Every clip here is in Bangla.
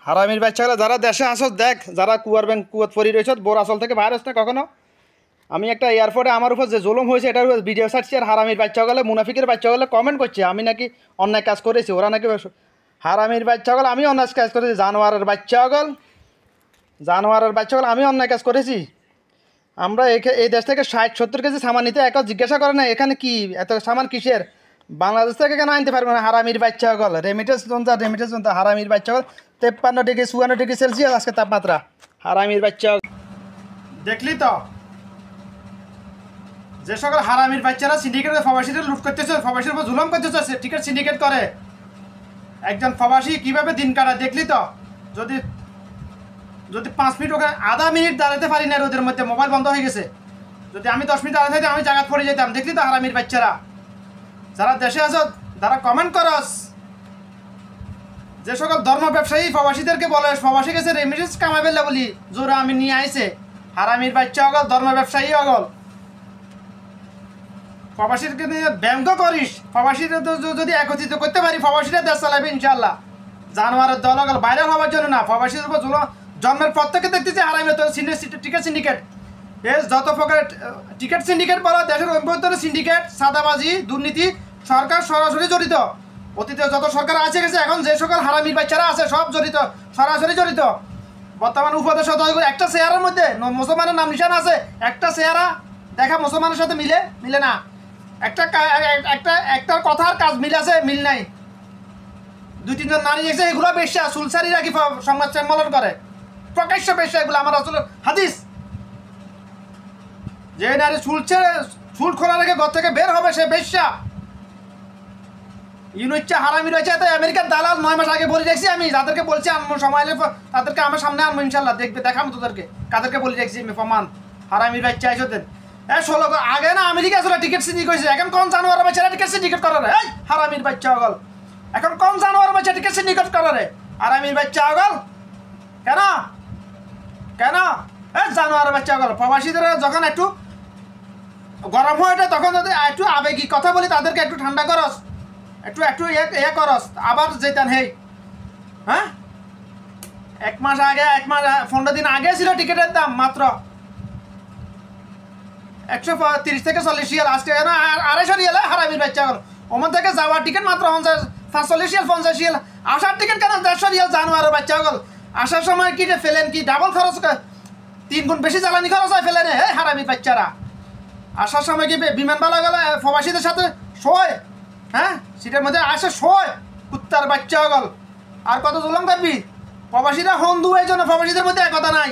হারামির বাচ্চাগুলো যারা দেশে আসো দেখ, যারা কুয়াত পরি রয়েছে বোরাচল থেকে বাইরে আসতে কখনো। আমি একটা এয়ারপোর্টে আমার উপর যে জুলুম হয়েছে এটার উপর ভিডিও ছাড়ছি, আর হারামির বাচ্চাগুলো মুনাফিকের বাচ্চাগুলো কমেন্ট করছে আমি নাকি অন্যায় কাজ করেছি, ওরা নাকি হারামির বাচ্চাগুলো আমি অন্যায় কাজ করেছি, জানোয়ারের বাচ্চাগুলো আমি অন্যায় কাজ করেছি। আমরা এই দেশ থেকে 60-70 কেজি সামান নিতে একবার জিজ্ঞাসা করে না এখানে কি এত সামান কিসের, বাংলাদেশ থেকে কেন আনতে পারবে না? হারামির বাচ্চাগুলো রেমিটেন্স জনতা হারামির বাচ্চাগুলো 53 ডিগ্রি 54 ডিগ্রি সেলসিয়াস আজকে তাপমাত্রা। হারামির বাচ্চা দেখলি তো, যে সকল হারামির বাচ্চারা সিন্ডিকেটের প্রবাসীদের লুট করতেছে, প্রবাসীর উপর জুলুম করতেছে, টিকিট সিন্ডিকেট করে। একজন প্রবাসী কিভাবে দিন কাটায় দেখলি তো। যদি 5 মিনিট ওকে আধা মিনিট দাঁড়াতে পারি না রোদের মধ্যে, মোবাইল বন্ধ হয়ে গেছে। যদি আমি 10 মিনিট দাঁড়াতে আমি জায়গা পড়ে যেতাম। দেখলি তো হারামির বাচ্চারা যারা দেশে আছো তারা কমেন্ট করস। যে সকল ধর্ম ব্যবসায়ী প্রবাসীদেরকে বলে প্রবাসী গেছে রেমিটেন্স কামাবে বলি জোরে আমি নিয়ে আইছে, হারামির বাচ্চা অগল, ধর্ম ব্যবসায়ী অগল। প্রবাসীকে নিয়ে ব্যঙ্গ করিস, প্রবাসীরা যদি একত্রিত করতে পারি প্রবাসীরা দেশ চালাবে ইনশাল্লাহ। জানোয়ারের দল অগল ভাইরাল হওয়ার জন্য না, প্রবাসীর উপর জন্মের পর থেকে দেখতেছি হারামি টিকিট সিন্ডিকেট। যত প্রকার টিকিট সিন্ডিকেট বলো, দেশের অভ্যন্তরে সিন্ডিকেট, সাদাবাজি, দুর্নীতি, সরকার সরাসরি জড়িত। অতীতে যত সরকার আছে গেছে, এখন যে সকল হারামির বাচ্চারা আছে সব জড়িত, সরাসরি জড়িত। বর্তমান উপদেশ একটা চেহারার মধ্যে মুসলমানের নাম নিশান আছে, একটা চেহারা দেখা মুসলমানের সাথে মিলে না। একটা কথার কাজ মিল আছে, মিল নাই। 2-3 জন নারী এসে এগুলো বেশ্যা সুলসারি রাখি সংবাদ সম্মেলন করে, প্রকাশ্য বেশ্যা এগুলো আমার আসলে হাদিস। যে নারী চুল খোলা রেখে ঘর থেকে বের হবে সে বেশ্যা। ইউনিচ্ছা হারামি রয়েছে, তাই আমেরিকার দালাল 9 মাস আগে বলে রেখেছি আমি, যাদেরকে বলছি আনবো সময় এলে তাদেরকে আমার সামনে আনবো ইনশাল্লাহ, দেখবে দেখাবো তোদেরকে কাদেরকে বলে রেখেছি আমি প্রমাণ। হারামির বাচ্চা আইসো দেন 16 আগে না আমেরিকা আসলে টিকিট সিন্ডিকেট করেছে, এখন কোন জানোয়ার বাচ্চারা টিকিট সিন্ডিকেট করে রে? হারামির বাচ্চা অগল, এখন কোন জানোয়ার বাচ্চা টিকিট সিন্ডিকেট করে রে? হারামির বাচ্চা অগল কেন জানোয়ার বাচ্চা অগল। প্রবাসীদের যখন একটু গরম হয় তখন যদি একটু আবেগিক কথা বলি তাদেরকে একটু ঠান্ডা করস, একটু করস, আবার যেতেন। হ্যাঁ 1 মাস 15 দিন আগে ছিল টিকিটের দাম মাত্র 130 থেকে 40 রিয়াল, আজকে 250 রিয়াল। হারামির বাচ্চা গেল ওমান থেকে যাওয়ার টিকিট মাত্র 40 রিয়াল 50 রিয়াল, আসার টিকিট কেন 150 রিয়াল? জানোয়ারের বাচ্চা গেল আসার সময় কি ফেলেন কি ডাবল খরচ, 3 গুণ বেশি জ্বালানি খরচ হয় ফেলেন। হারামির বাচ্চারা আসার সময় কি বিমানবালা গেল প্রবাসীদের সাথে শোয়? হ্যাঁ সিটের মধ্যে আসে শোয়, কুত্তার বাচ্চা গল। আর কত জুলুম করবি? প্রবাসীরা হন্দু, এই জন্য প্রবাসীদের মধ্যে একতা নাই,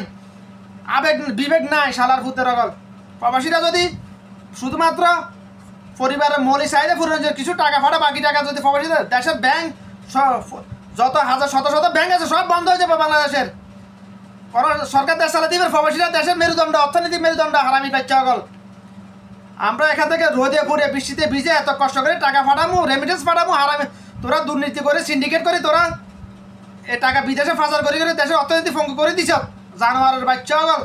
আবেগ বিবেক নাই শালার ফুতের অগল। প্রবাসীরা যদি শুধুমাত্র পরিবারের মৌলিক চাহিদা পূরণের কিছু টাকা ফাটা, বাকি টাকা যদি প্রবাসীদের, দেশের ব্যাংক যত হাজার শত ব্যাংক আছে সব বন্ধ হয়ে যাবে বাংলাদেশের। সরকার দেশ চালাতে দিবে, প্রবাসীরা দেশের মেরুদণ্ড, অর্থনীতির মেরুদণ্ড। হারামি বাচ্চা অগল আমরা এখান থেকে রোদে পড়ে বৃষ্টিতে ভিজে এত কষ্ট করে টাকা ফাটামু, রেমিটেন্স ফাটামু, হারামি তোরা দুর্নীতি করে সিন্ডিকেট করে তোরা এ টাকা বিদেশে পাচার করে দেশের অর্থনীতি ভঙ্গ করে দিছ। জানোয়ারের বাচ্চা অগল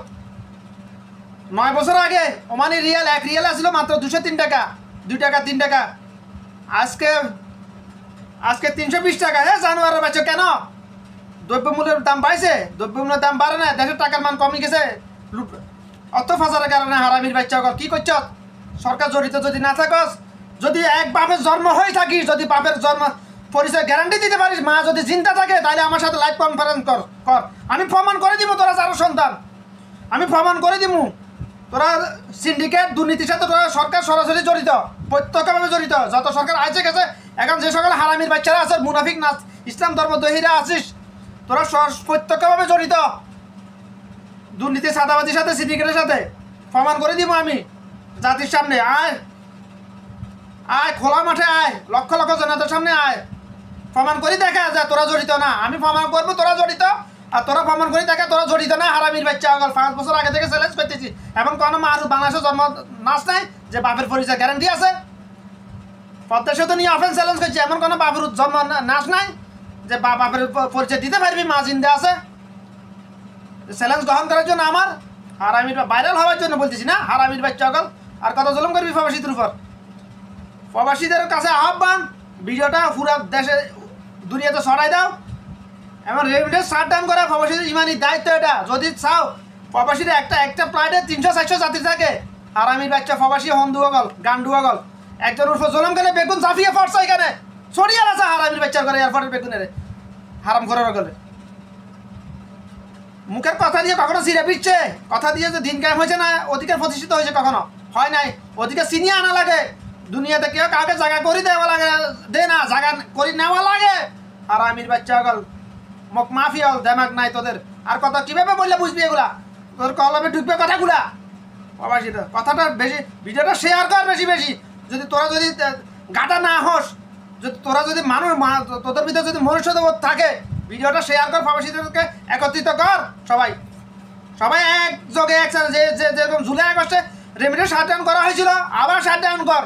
9 বছর আগে ওমানি রিয়াল 1 রিয়াল আসছিল মাত্র 203 টাকা, 2 টাকা 3 টাকা, আজকে 320 টাকা। জানোয়ারের বাচ্চা কেন? দ্রব্যমূল্যের দাম বাড়ছে, দ্রব্যমূল্যের দাম বাড়ে না, দেশের টাকার মান কমে গেছে অর্থ পাচারের কারণে। হারামির বাচ্চা অগল কি করছ? সরকার জড়িত যদি না থাকস, যদি এক বাপের জন্ম হয়ে থাকিস, যদি বাপের জন্ম পরিচয় গ্যারান্টি দিতে পারিস, মা যদি চিন্তা থাকে, তাহলে আমার সাথে লাইভ কনফারেন্স কর। আমি প্রমাণ করে দিব তোরা যারা সন্তান, আমি প্রমাণ করে দিব তোরা সিন্ডিকেট দুর্নীতির সাথে তোরা সরকার সরাসরি জড়িত, প্রত্যক্ষভাবে জড়িত। যত সরকার আছে গেছে, এখন যে সকল হারামির বাচ্চারা আছে, মুনাফিক নাচ ইসলাম ধর্ম দহিরা আছিস, তোরা প্রত্যক্ষভাবে জড়িত দুর্নীতি সাদাবাজির সাথে, সিন্ডিকেটের সাথে। প্রমাণ করে দিব আমি জাতির সামনে। আয় খোলা মাঠে আয়, লক্ষ লক্ষ জনতার সামনে আয়, প্রমাণ করে দেখা যায় তোরা জড়িত না। আমি প্রমাণ করবো তোরা জড়িত, আর তোরা প্রমাণ করে দেখা তোরা জড়িত না। হারামির বাচ্চা অগল 5 বছর আগে থেকে চ্যালেঞ্জ করতেছি, এবং কোনো মানুষ বাংলাদেশের জন্ম নাচ নাই যে বাপের পরিচয় গ্যারান্টি আছে। প্রত্যেক তো নিয়ে অফেন্স চ্যালেঞ্জ করছি, এমন কোনো বাপের জন্ম নাচ নাই যে বাপের পরিচয় দিতে পারবি, মা জিন্দা আছে। চ্যালেঞ্জ গ্রহণ করার জন্য আমার হারামির ভাইরাল হওয়ার জন্য বলতেছি না। হারামির বাচ্চা অগল আর কত জুলুম করবি প্রবাসীদের উপর? প্রবাসীদের কাছে আহ্বান, ভিডিওটা পুরো দেশে দুনিয়াতে ছড়াই দাও, এমন রেমিটেন্স শাট ডাউন করা প্রবাসীদের ইমানি দায়িত্ব এটা। যদি চাও প্রবাসীরা একটা প্লাইটে 300-400 যাত্রী থাকে, হারামির বাচ্চা প্রবাসী হন্দুয়াগল গান্ডুয়াগল একজন উর্ফ জলম গেলে বেগুন ঝাঁপিয়ে পড়ছে এখানে ছড়িয়ে আছে হারামির বাচ্চার করে এয়ারপোর্টের বেগুনের হারাম করার গলে মুখের কথা দিয়ে কখনো সিরে পিচ্ছে কথা দিয়ে যে দিন কায়েম হয়েছে না অধিকার প্রতিষ্ঠিত হয়েছে কখনো হয় নাই। অধিকার চিনিয়ে আনা লাগে, দুনিয়াতে কেউ কাউকে জায়গা করে দেওয়া লাগে দে না জায়গা করে নেওয়া লাগে। হারামির বাচ্চা গল মুখ মাফি হল দেমাগ নাই তোদের। আর কথা কিভাবে বললে বুঝবি এগুলা? তোর কলমে ঢুকবে কথাগুলা প্রবাসীটা কথাটা বেশি ভিডিওটা শেয়ার কর বেশি বেশি। যদি তোরা যদি গাটা না হোস, যদি তোরা যদি মানুষ তোদের ভিতরে যদি মনুষ্যবোধ থাকে, ভিডিওটা শেয়ার কর, প্রবাসীদেরকে একত্রিত কর। সবাই সবাই একযোগে একসাথে যে যেরকম জুলাই আগস্টে রেমিটেন্স শাট ডাউন করা হয়েছিল আবার শাট ডাউন কর।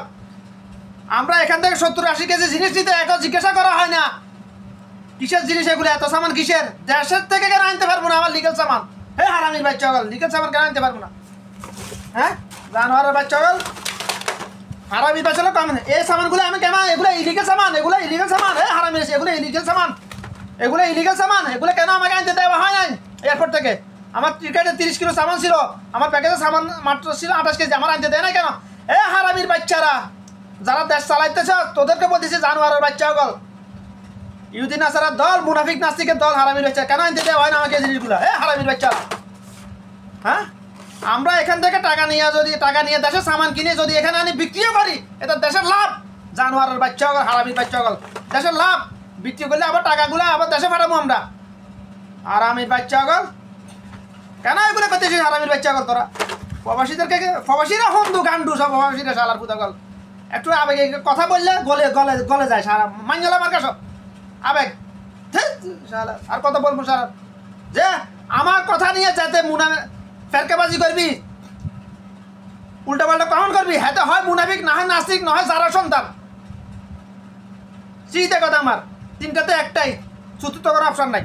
আমরা এখান থেকে 70-80 কেজি জিনিস নিতে এখন জিজ্ঞাসা করা হয় না কিসের জিনিস এগুলো, এত সামান কিসের, দেশের থেকে কেন আনতে পারবো না আমার লিগেল সামান? হ্যাঁ হারামির বাচ্চা হল লিগেল সামান কেন আনতে পারবো না? হ্যাঁ জানোয়ারের বাচ্চা হল হারামির বাচ্চা হল কম। এই সামানগুলো আমি কেন, এগুলো ইলিগেল সামান, এগুলো ইলিগেল সামান। হ্যাঁ হারামির এগুলো ইলিগেল সামান, এগুলো ইলিগেল সামান, এগুলো কেন আমাকে আনতে দেওয়া হয় নাই এয়ারপোর্ট থেকে? আমার টিকেটে 30 কিলো সামান ছিল, আমার প্যাকেজে সামান মাত্র ছিল 28 কেজি, আমার আনতে দেয় না কেন? এ হারামির বাচ্চারা যারা দেশ চালাইতেছ তোদেরকে বলতেছে জানোয়ারের বাচ্চা হল ইহুদি নাসারার দল, মুনাফিক নাস্তিকের দল, হারামির বাচ্চা কেন আনতে দেওয়া হয় না আমাকে জিনিসগুলো? হ্যাঁ হারামির বাচ্চা। হ্যাঁ আমরা এখান থেকে টাকা নিয়ে দেশের সামান কিনে যদি এখানে আনি বিক্রিও করি, এটা দেশের লাভ। জানোয়ারের বাচ্চা হল হারামির বাচ্চা হল দেশের লাভ। বিক্রি করলে আবার টাকাগুলো আবার দেশে পাঠাবো আমরা। হারামির বাচ্চা হল কেন এগুলো করতেছিস হারামির বাচ্চা হল? তোরা প্রবাসীদেরকে প্রবাসীরা হন্দু গান্ডু সব প্রবাসীরা শালার পুতা গল। একটু আবেগে কথা বললে গলে যায় সারা মাঞ্জল আমার কাছে আবেগ। আর কথা বলবো সারা যে আমার কথা নিয়ে যাতে ফেরকাবাজি করবি, উল্টা পাল্টা কমন করবি, হ্যাঁ তো হয় মুনাফিক, না হয় নাস্তিক, না হয় যারা সন্তান। চিন্তা কথা আমার তিনটাতে একটাই, চতুর্থ করার অপশন নাই।